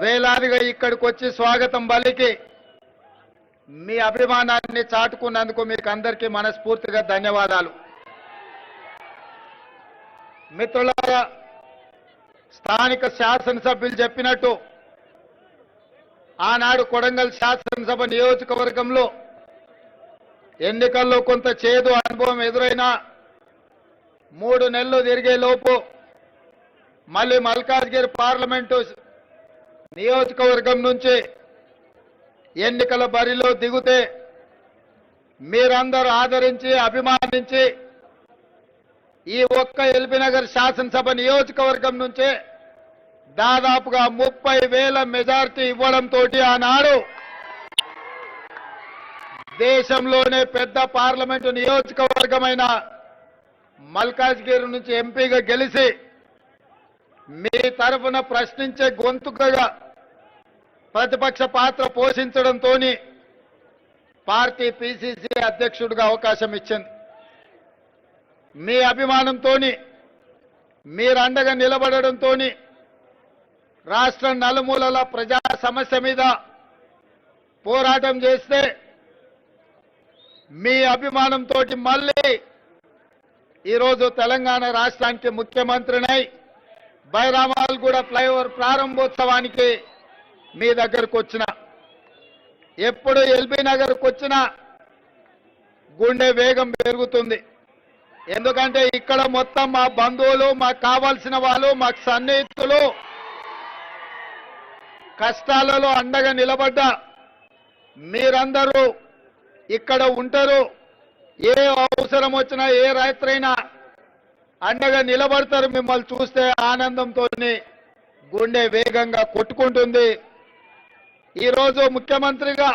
వేలాదిగా ఇక్కడికి వచ్చి స్వాగతం పలికి మీ అభిమానాన్ని చాటుకున్నందుకు మీకు అందరికీ మనస్ఫూర్తిగా ధన్యవాదాలు. మిత్రులారా, స్థానిక శాసనసభ్యులు చెప్పినట్టు ఆనాడు కొడంగల్ శాసనసభ నియోజకవర్గంలో ఎన్నికల్లో కొంత చేదు అనుభవం ఎదురైనా 3 నెలలు తిరిగే లోపు మళ్ళీ మల్కాజ్గిరి పార్లమెంటు నియోజకవర్గం నుంచి ఎన్నికల బరిలో దిగుతే మీరందరూ ఆదరించి అభిమానించి ఈ ఒక్క ఎల్బీనగర్ శాసనసభ నియోజకవర్గం నుంచే దాదాపుగా 30,000 మెజార్టీ ఇవ్వడంతో ఆనాడు దేశంలోనే పెద్ద పార్లమెంటు నియోజకవర్గమైన మల్కాజ్గిరి నుంచి ఎంపీగా గెలిచి మీ తరఫున ప్రశ్నించే గొంతుకగా ప్రతిపక్ష పాత్ర పోషించడంతో పార్టీ పిసిసి అధ్యక్షుడిగా అవకాశం ఇచ్చింది. మీ అభిమానంతో మీరు అండగా నిలబడడంతో రాష్ట్రం నలుమూలల ప్రజా సమస్య మీద పోరాటం చేస్తే మీ అభిమానంతో మళ్ళీ ఈరోజు తెలంగాణ రాష్ట్రానికి ముఖ్యమంత్రినై బైరామాల్గూడ ఫ్లైఓవర్ ప్రారంభోత్సవానికి మీ దగ్గరకు వచ్చిన ఎప్పుడు ఎల్బీనగర్కు వచ్చినా గుండె వేగం పెరుగుతుంది. ఎందుకంటే ఇక్కడ మొత్తం మా బంధువులు, మాకు కావాల్సిన వాళ్ళు, మాకు సన్నిహితులు కష్టాలలో అండగా నిలబడ్డ మీరందరూ ఇక్కడ ఉంటారు. ఏ అవసరం వచ్చినా ఏ రాత్రైనా అండగా నిలబడతారు. మిమ్మల్ని చూస్తే ఆనందంతో గుండె వేగంగా కొట్టుకుంటుంది. ఈరోజు ముఖ్యమంత్రిగా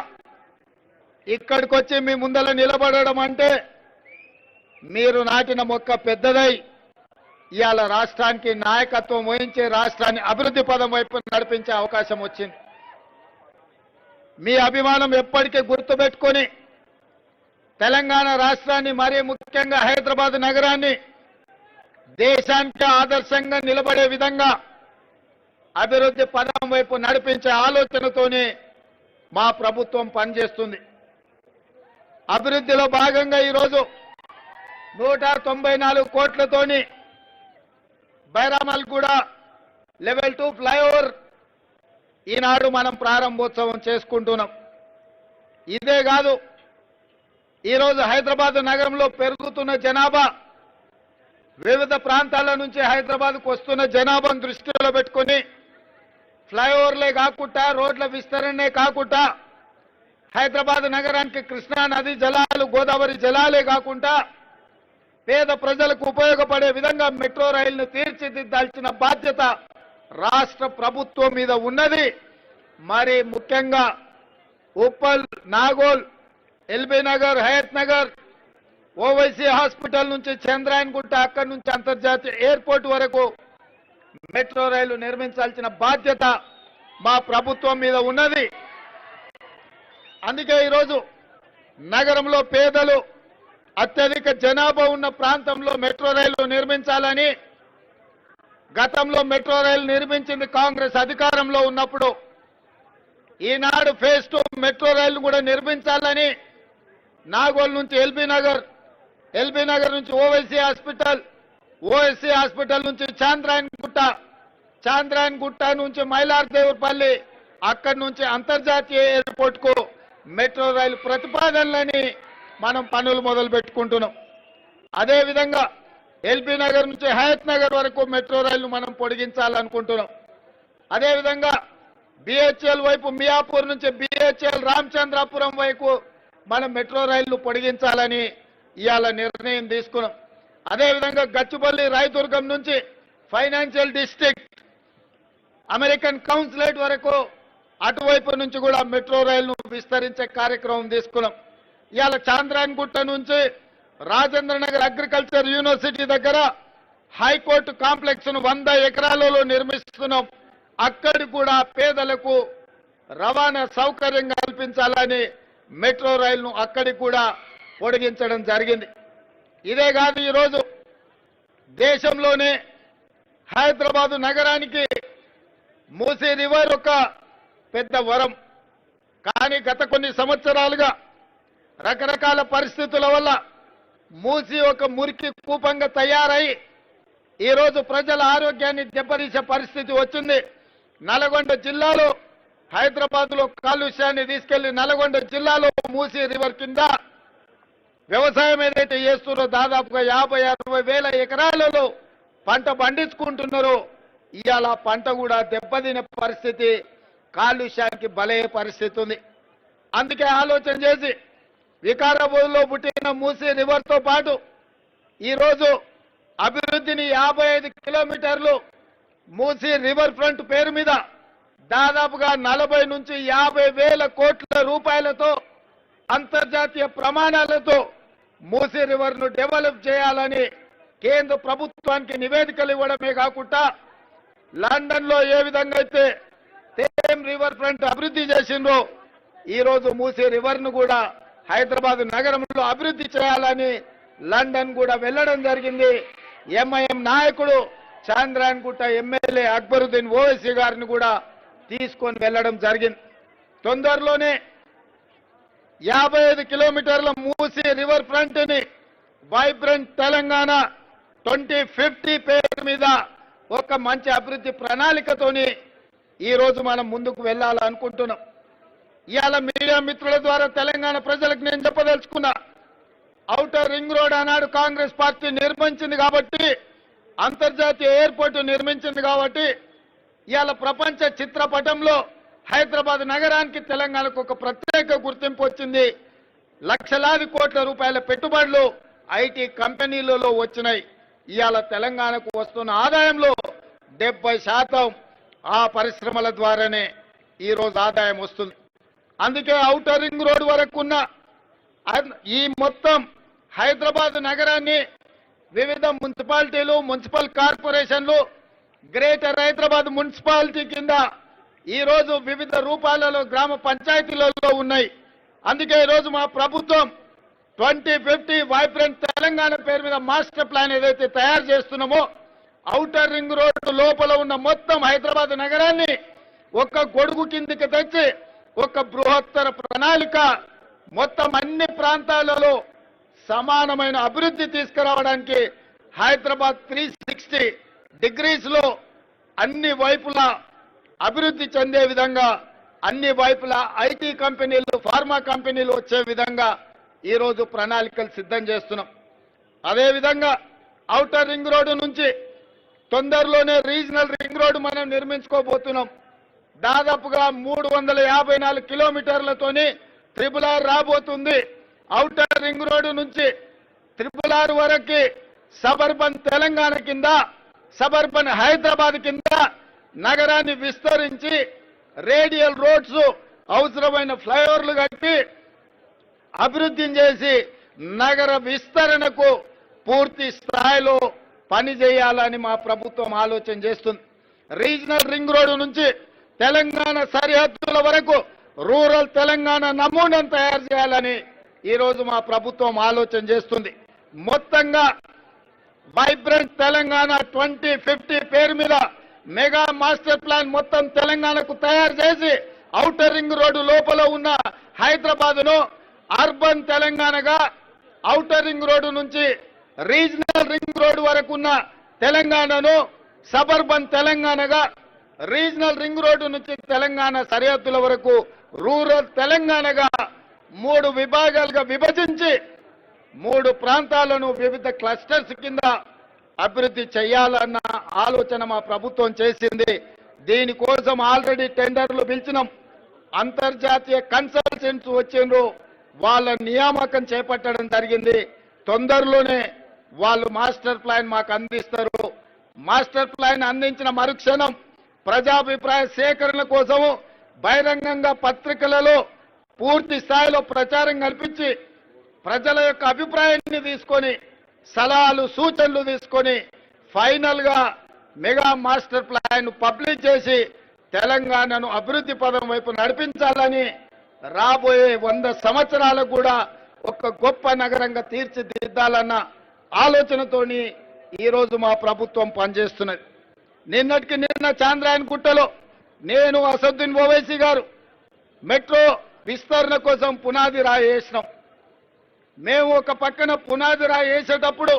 ఇక్కడికి వచ్చి మీ ముందర నిలబడడం అంటే మీరు నాటిన మొక్క పెద్దదై ఇవాళ రాష్ట్రానికి నాయకత్వం వహించి రాష్ట్రాన్ని అభివృద్ధి పదం వైపు నడిపించే అవకాశం వచ్చింది. మీ అభిమానం ఎప్పటికీ గుర్తుపెట్టుకొని తెలంగాణ రాష్ట్రాన్ని, మరీ ముఖ్యంగా హైదరాబాద్ నగరాన్ని దేశానికి ఆదర్శంగా నిలబడే విధంగా అభివృద్ధి పదం వైపు నడిపించే ఆలోచనతోనే మా ప్రభుత్వం పనిచేస్తుంది. అభివృద్ధిలో భాగంగా ఈరోజు 194 కోట్లతోని బైరామల్గూడ లెవెల్ 2 ఫ్లైఓవర్ ఈనాడు మనం ప్రారంభోత్సవం చేసుకుంటున్నాం. ఇదే కాదు, ఈరోజు హైదరాబాద్ నగరంలో పెరుగుతున్న జనాభా, వివిధ ప్రాంతాల నుంచి హైదరాబాద్కు వస్తున్న జనాభాను దృష్టిలో పెట్టుకొని ఫ్లైఓవర్లే కాకుండా, రోడ్ల విస్తరణే కాకుండా, హైదరాబాద్ నగరానికి కృష్ణా నది జలాలు, గోదావరి జలాలే కాకుండా పేద ప్రజలకు ఉపయోగపడే విధంగా మెట్రో రైలును తీర్చిదిద్దాల్సిన బాధ్యత రాష్ట్ర ప్రభుత్వం మీద ఉన్నది. మరి ముఖ్యంగా ఉప్పల్, నాగోల్, ఎల్బీనగర్, హయత్ నగర్, ఓవైసీ హాస్పిటల్ నుంచి చంద్రాయన్గుట్ట, అక్కడి నుంచి అంతర్జాతీయ ఎయిర్పోర్ట్ వరకు మెట్రో రైలు నిర్మించాల్సిన బాధ్యత మా ప్రభుత్వం మీద ఉన్నది. అందుకే ఈరోజు నగరంలో పేదలు, అత్యధిక జనాభా ఉన్న ప్రాంతంలో మెట్రో రైలు నిర్మించాలని, గతంలో మెట్రో రైలు నిర్మించింది కాంగ్రెస్ అధికారంలో ఉన్నప్పుడు. ఈనాడు ఫేజ్ 2 మెట్రో రైలు కూడా నిర్మించాలని నాగోల్ నుంచి ఎల్బీనగర్, ఎల్బీనగర్ నుంచి ఓవైసీ హాస్పిటల్, ఓవైసీ హాస్పిటల్ నుంచి చాంద్రాయన్గుట్ట, చాంద్రాయన్గుట్ట నుంచి మైలార్దేవుపల్లి, అక్కడి నుంచి అంతర్జాతీయ ఎయిర్పోర్ట్ కు మెట్రో రైలు ప్రతిపాదనలని మనం పనులు మొదలు పెట్టుకుంటున్నాం. అదేవిధంగా ఎల్బీనగర్ నుంచి హయత్ నగర్ వరకు మెట్రో రైలు మనం పొడిగించాలనుకుంటున్నాం. అదేవిధంగా బిహెచ్ఎల్ వైపు మియాపూర్ నుంచి బిహెచ్ఎల్ రామచంద్రాపురం వైపు మనం మెట్రో రైళ్లు పొడిగించాలని ఇవాళ నిర్ణయం తీసుకున్నాం. అదేవిధంగా గచ్చిబౌలి, రాయదుర్గం నుంచి ఫైనాన్షియల్ డిస్ట్రిక్ట్, అమెరికన్ కౌన్సిలేట్ వరకు అటువైపు నుంచి కూడా మెట్రో రైలును విస్తరించే కార్యక్రమం తీసుకున్నాం. ఇవాళ చాంద్రాయన్గుట్ట నుంచి రాజేంద్ర నగర్ అగ్రికల్చర్ యూనివర్సిటీ దగ్గర హైకోర్టు కాంప్లెక్స్ ను 100 ఎకరాలలో నిర్మిస్తున్నాం. అక్కడి కూడా పేదలకు రవాణా సౌకర్యం కల్పించాలని మెట్రో రైలును అక్కడికి కూడా పొడిగించడం జరిగింది. ఇదే కాదు, ఈరోజు దేశంలోనే హైదరాబాదు నగరానికి మూసీ రివర్ ఒక పెద్ద వరం. కానీ గత కొన్ని సంవత్సరాలుగా రకరకాల పరిస్థితుల వల్ల మూసీ ఒక మురికి కూపంగా తయారై ఈరోజు ప్రజల ఆరోగ్యాన్ని దెబ్బతీసే పరిస్థితి వచ్చింది. నల్గొండ జిల్లాలో హైదరాబాద్లో కాలుష్యాన్ని తీసుకెళ్లి నల్గొండ జిల్లాలో మూసీ రివర్ కింద వ్యవసాయం ఏదైతే చేస్తున్నారో దాదాపుగా 50-60 వేల ఎకరాలలో పంట పండించుకుంటున్నారో ఇవాళ పంట కూడా దెబ్బతినే పరిస్థితి, కాలుష్యానికి బలయ్యే పరిస్థితి ఉంది. అందుకే ఆలోచన చేసి వికారాబాద్లో పుట్టిన మూసీ రివర్తో పాటు ఈరోజు అభివృద్ధిని 55 కిలోమీటర్లు మూసీ రివర్ ఫ్రంట్ పేరు మీద దాదాపుగా 40 నుంచి 50 వేల కోట్ల రూపాయలతో అంతర్జాతీయ ప్రమాణాలతో మూసీ రివర్ను డెవలప్ చేయాలని కేంద్ర ప్రభుత్వానికి నివేదికలు ఇవ్వడమే కాకుండా లండన్లో ఏ విధంగా అయితే థేమ్ రివర్ ఫ్రంట్ అభివృద్ధి చేసిండ్రో ఈరోజు మూసీ రివర్ను కూడా హైదరాబాద్ నగరంలో అభివృద్ధి చేయాలని లండన్ కూడా వెళ్ళడం జరిగింది. ఎంఐఎం నాయకుడు చాంద్రాయణగుట్ట ఎమ్మెల్యే అక్బరుద్దీన్ ఓవైసీ గారిని కూడా తీసుకొని వెళ్ళడం జరిగింది. తొందరలోనే 55 కిలోమీటర్ల మూసీ రివర్ ఫ్రంట్ ని వైబ్రెంట్ తెలంగాణ 2050 పేరు మీద ఒక మంచి అభివృద్ధి ప్రణాళికతోని ఈ రోజు మనం ముందుకు వెళ్ళాలనుకుంటున్నాం. ఇవాళ మీడియా మిత్రుల ద్వారా తెలంగాణ ప్రజలకు నేను చెప్పదలుచుకున్నా, ఔటర్ రింగ్ రోడ్ ఆనాడు కాంగ్రెస్ పార్టీ నిర్మించింది కాబట్టి, అంతర్జాతీయ ఎయిర్పోర్టు నిర్మించింది కాబట్టి ఇవాళ ప్రపంచ చిత్రపటంలో హైదరాబాద్ నగరానికి తెలంగాణకు ఒక ప్రత్యేక గుర్తింపు వచ్చింది. లక్షలాది కోట్ల రూపాయల పెట్టుబడులు ఐటీ కంపెనీలలో వచ్చినాయి. ఇవాళ తెలంగాణకు వస్తున్న ఆదాయంలో 70% ఆ పరిశ్రమల ద్వారానే ఈరోజు ఆదాయం వస్తుంది. అందుకే ఔటర్ రింగ్ రోడ్ వరకు ఉన్న ఈ మొత్తం హైదరాబాద్ నగరాన్ని వివిధ మున్సిపాలిటీలు, మున్సిపల్ కార్పొరేషన్లు, గ్రేటర్ హైదరాబాద్ మున్సిపాలిటీ కింద ఈరోజు వివిధ రూపాలలో గ్రామ పంచాయతీలలో ఉన్నాయి. అందుకే ఈరోజు మా ప్రభుత్వం 2050 వైబ్రెంట్ తెలంగాణ పేరు మీద మాస్టర్ ప్లాన్ ఏదైతే తయారు చేస్తున్నామో ఔటర్ రింగ్ రోడ్డు లోపల ఉన్న మొత్తం హైదరాబాద్ నగరాన్ని ఒక గొడుగు కిందికి తెచ్చి ఒక బృహత్తర ప్రణాళిక మొత్తం అన్ని ప్రాంతాలలో సమానమైన అభివృద్ధి తీసుకురావడానికి హైదరాబాద్ 360 డిగ్రీస్ లో అన్ని వైపులా అభివృద్ధి చెందే విధంగా, అన్ని వైపులా ఐటీ కంపెనీలు, ఫార్మా కంపెనీలు వచ్చే విధంగా ఈరోజు ప్రణాళికలు సిద్ధం చేస్తున్నాం. అదేవిధంగా ఔటర్ రింగ్ రోడ్డు నుంచి తొందరలోనే రీజనల్ రింగ్ రోడ్డు మనం నిర్మించుకోబోతున్నాం. దాదాపుగా 354 కిలోమీటర్లతోని RRR రాబోతుంది. ఔటర్ రింగ్ రోడ్డు నుంచి RRR వరకు సబర్బన్ తెలంగాణ కింద, సబర్బన్ హైదరాబాద్ కింద నగరాన్ని విస్తరించి రేడియల్ రోడ్స్, అవసరమైన ఫ్లైఓవర్లు కట్టి అభివృద్ధిని చేసి నగర విస్తరణకు పూర్తి స్థాయిలో పని చేయాలని మా ప్రభుత్వం ఆలోచన చేస్తుంది. రీజనల్ రింగ్ రోడ్డు నుంచి తెలంగాణ సరిహద్దుల వరకు రూరల్ తెలంగాణ నమూనాను తయారు చేయాలని ఈరోజు మా ప్రభుత్వం ఆలోచన చేస్తుంది. మొత్తంగా వైబ్రెంట్ తెలంగాణ 2050 పేరు మీద మెగా మాస్టర్ ప్లాన్ మొత్తం తెలంగాణకు తయారు చేసి ఔటర్ రింగ్ రోడ్డు లోపల ఉన్న హైదరాబాద్ను అర్బన్ తెలంగాణగా, ఔటర్ రింగ్ రోడ్డు నుంచి రీజనల్ రింగ్ రోడ్డు వరకు ఉన్న తెలంగాణను సబర్బన్ తెలంగాణగా, రీజనల్ రింగ్ రోడ్డు నుంచి తెలంగాణ సరిహద్దుల వరకు రూరల్ తెలంగాణగా 3 విభాగాలుగా విభజించి 3 ప్రాంతాలను వివిధ క్లస్టర్స్ కింద అభివృద్ధి చేయాలన్న ఆలోచన మా ప్రభుత్వం చేసింది. దీనికోసం ఆల్రెడీ టెండర్లు పిలిచినాం. అంతర్జాతీయ కన్సల్టెంట్స్ వచ్చిండ్రు, వాళ్ళ నియామకం చేపట్టడం జరిగింది. తొందరలోనే వాళ్ళు మాస్టర్ ప్లాన్ మాకు అందిస్తారు. మాస్టర్ ప్లాన్ అందించిన మరుక్షణం ప్రజాభిప్రాయ సేకరణ కోసము బహిరంగంగా పత్రికలలో పూర్తి స్థాయిలో ప్రచారం కల్పించి ప్రజల యొక్క అభిప్రాయాన్ని తీసుకొని, సలహాలు, సూచనలు తీసుకొని ఫైనల్ గా మెగా మాస్టర్ ప్లాన్ పబ్లిష్ చేసి తెలంగాణను అభివృద్ధి పదం వైపు నడిపించాలని, రాబోయే 100 సంవత్సరాలకు కూడా ఒక గొప్ప నగరంగా తీర్చిదిద్దాలన్న ఆలోచనతోని ఈరోజు మా ప్రభుత్వం పనిచేస్తున్నది. నిన్నటికి నిన్న చాంద్రాయణగుట్టలో నేను అసదుద్దీన్ ఓవైసీ గారు మెట్రో విస్తరణ కోసం పునాది రాయి వేసినాం. మేము ఒక పక్కన పునాది రాయి వేసేటప్పుడు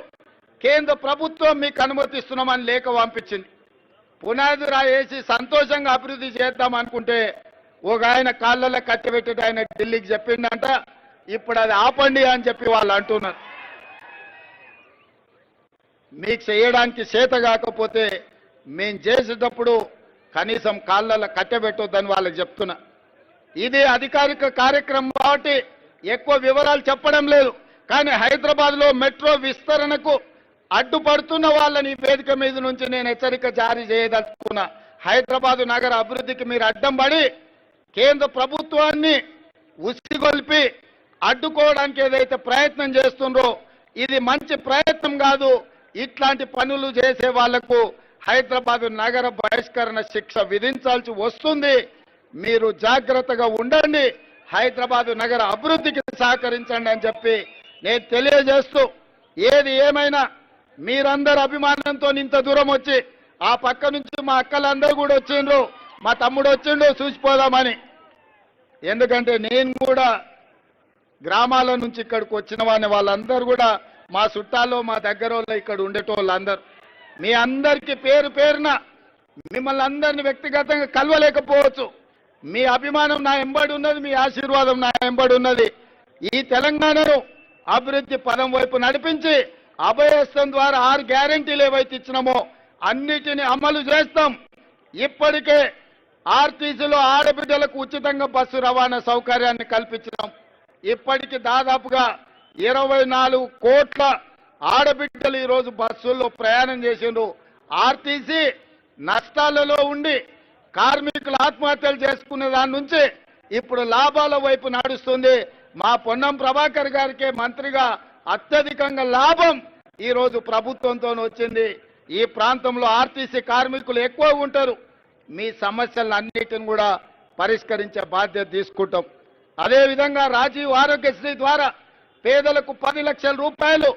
కేంద్ర ప్రభుత్వం మీకు అనుమతిస్తున్నామని లేఖ పంపించింది. పునాది రాయి వేసి సంతోషంగా అభివృద్ధి చేద్దాం అనుకుంటే ఒక ఆయన కాళ్ళలో కట్టబెట్టి ఆయన ఢిల్లీకి చెప్పిందంట, ఇప్పుడు అది ఆపండి అని చెప్పి వాళ్ళు అంటున్నారు. మీకు చేయడానికి చేత కాకపోతే మేము చేసేటప్పుడు కనీసం కాళ్ళలో కట్టబెట్టొద్దని వాళ్ళకి చెప్తున్నా. ఇది అధికారిక కార్యక్రమం కాబట్టి ఎక్కువ వివరాలు చెప్పడం లేదు. కానీ హైదరాబాద్లో మెట్రో విస్తరణకు అడ్డుపడుతున్న వాళ్ళని వేదిక మీద నుంచి నేను హెచ్చరిక జారీ చేయదలుచుకున్నా. హైదరాబాదు నగర అభివృద్ధికి మీరు అడ్డం పడి కేంద్ర ప్రభుత్వాన్ని ఉసిగొల్పి అడ్డుకోవడానికి ఏదైతే ప్రయత్నం చేస్తుండ్రో ఇది మంచి ప్రయత్నం కాదు. ఇట్లాంటి పనులు చేసే వాళ్లకు హైదరాబాదు నగర బహిష్కరణ శిక్ష విధించాల్సి వస్తుంది. మీరు జాగ్రత్తగా ఉండండి, హైదరాబాదు నగర అభివృద్ధికి సహకరించండి అని చెప్పి నేను తెలియజేస్తూ, ఏది ఏమైనా మీరందరు అభిమానంతో ఇంత దూరం వచ్చి ఆ పక్క నుంచి మా అక్కలందరూ కూడా వచ్చిండ్రు, మా తమ్ముడు వచ్చిండు చూసిపోదామని. ఎందుకంటే నేను కూడా గ్రామాల నుంచి ఇక్కడికి వచ్చిన వాళ్ళందరూ కూడా మా చుట్టాల్లో మా దగ్గర ఇక్కడ ఉండేటోళ్ళందరూ. మీ అందరికీ పేరు పేరున మిమ్మల్ని అందరినీ వ్యక్తిగతంగా కలవలేకపోవచ్చు. మీ అభిమానం నా ఎంబడి ఉన్నది, మీ ఆశీర్వాదం నా ఎంబడి ఉన్నది. ఈ తెలంగాణను అభివృద్ధి పదం వైపు నడిపించి అభయస్థం ద్వారా 6 గ్యారెంటీలు ఏవైతే ఇచ్చినామో అన్నిటిని అమలు చేస్తాం. ఇప్పటికే ఆర్టీసీలో ఆడబిడ్డలకు ఉచితంగా బస్సు రవాణా సౌకర్యాన్ని కల్పించినాం. ఇప్పటికి దాదాపుగా 24 కోట్ల ఆడబిడ్డలు ఈరోజు బస్సుల్లో ప్రయాణం చేసిండ్రు. ఆర్టీసీ నష్టాలలో ఉండి కార్మికులు ఆత్మహత్యలు చేసుకునే దాని నుంచి ఇప్పుడు లాభాల వైపు నడుస్తుంది. మా పొన్నం ప్రభాకర్ గారికే మంత్రిగా అత్యధికంగా లాభం ఈరోజు ప్రభుత్వంతో వచ్చింది. ఈ ప్రాంతంలో ఆర్టీసీ కార్మికులు ఎక్కువ ఉంటారు. మీ సమస్యలన్నిటిని కూడా పరిష్కరించే బాధ్యత తీసుకుంటాం. అదేవిధంగా రాజీవ్ ఆరోగ్యశ్రీ ద్వారా పేదలకు 10 లక్షల రూపాయలు